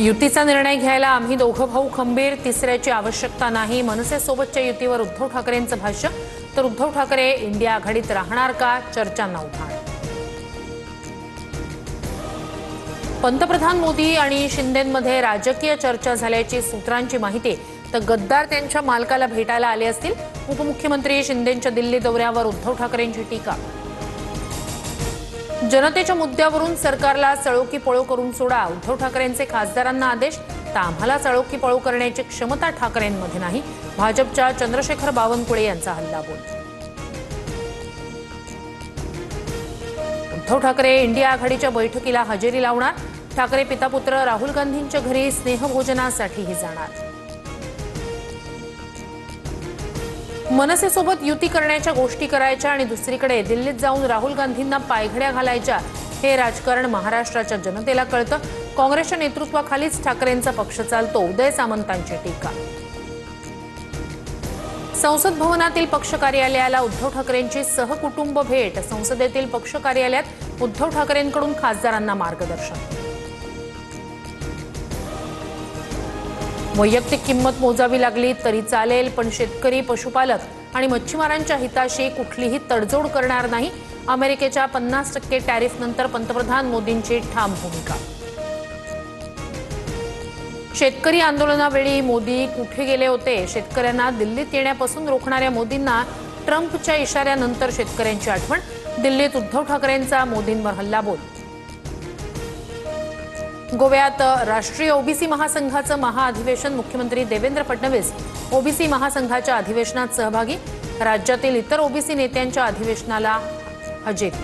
युतीचा निर्णय घ्यायला आम्ही दोघं भाऊ खंबीर, तिसऱ्याची आवश्यकता नाही. मनसेसोबतच्या युतीवर उद्धव ठाकरेंचं भाष्य. तर उद्धव ठाकरे इंडिया आघाडीत राहणार का, चर्चांना उधाण. पंतप्रधान मोदी आणि शिंदेंमध्ये राजकीय चर्चा झाल्याची सूत्रांची माहिती. तर गद्दार त्यांच्या मालकाला भेटायला आले असतील. उपमुख्यमंत्री शिंदेंच्या दिल्ली दौऱ्यावर उद्धव ठाकरेंची टीका. जनतेच्या मुद्द्यावरून सरकारला चळो की पळो करून सोडा, उद्धव ठाकरेंचे खासदारांना आदेश. तर आम्हाला चळो की पळो करण्याची क्षमता ठाकरेंमध्ये नाही, भाजपच्या चंद्रशेखर बावनकुळे यांचा हल्लाबोल. उद्धव ठाकरे इंडिया आघाडीच्या बैठकीला हजेरी लावणार. ठाकरे पितापुत्र राहुल गांधींच्या घरी स्नेहभोजनासाठीही जाणार. मनसेसोबत युती करण्याच्या गोष्टी करायच्या आणि दुसरीकडे दिल्लीत जाऊन राहुल गांधींना पायघड्या घालायच्या, हे राजकारण महाराष्ट्राच्या जनतेला कळतं. काँग्रेसच्या नेतृत्वाखालीच ठाकरेंचा पक्ष चालतो, उदय सामंतांची टीका. संसद भवनातील पक्ष कार्यालयाला उद्धव ठाकरेंची सहकुटुंब भेट. संसदेतील पक्ष कार्यालयात उद्धव ठाकरेंकडून खासदारांना मार्गदर्शन. वैयक्तिक किंमत मोजावी लागली तरी चालेल, पण शेतकरी, पशुपालक आणि मच्छीमारांच्या हिताशी कुठलीही तडजोड करणार नाही. अमेरिकेच्या 50% टॅरिफनंतर पंतप्रधान मोदींची ठाम भूमिका. शेतकरी आंदोलनावेळी मोदी कुठे गेले होते? शेतकऱ्यांना दिल्लीत येण्यापासून रोखणाऱ्या मोदींना ट्रम्पच्या इशाऱ्यानंतर शेतकऱ्यांची आठवण. दिल्लीत उद्धव ठाकरेंचा मोदींवर हल्लाबोल. गोव्यात राष्ट्रीय ओबीसी महासंघाचं महाअधिवेशन. मुख्यमंत्री देवेंद्र फडणवीस ओबीसी महासंघाच्या अधिवेशनात सहभागी. राज्यातील इतर ओबीसी नेत्यांच्या अधिवेशनाला हजेरी.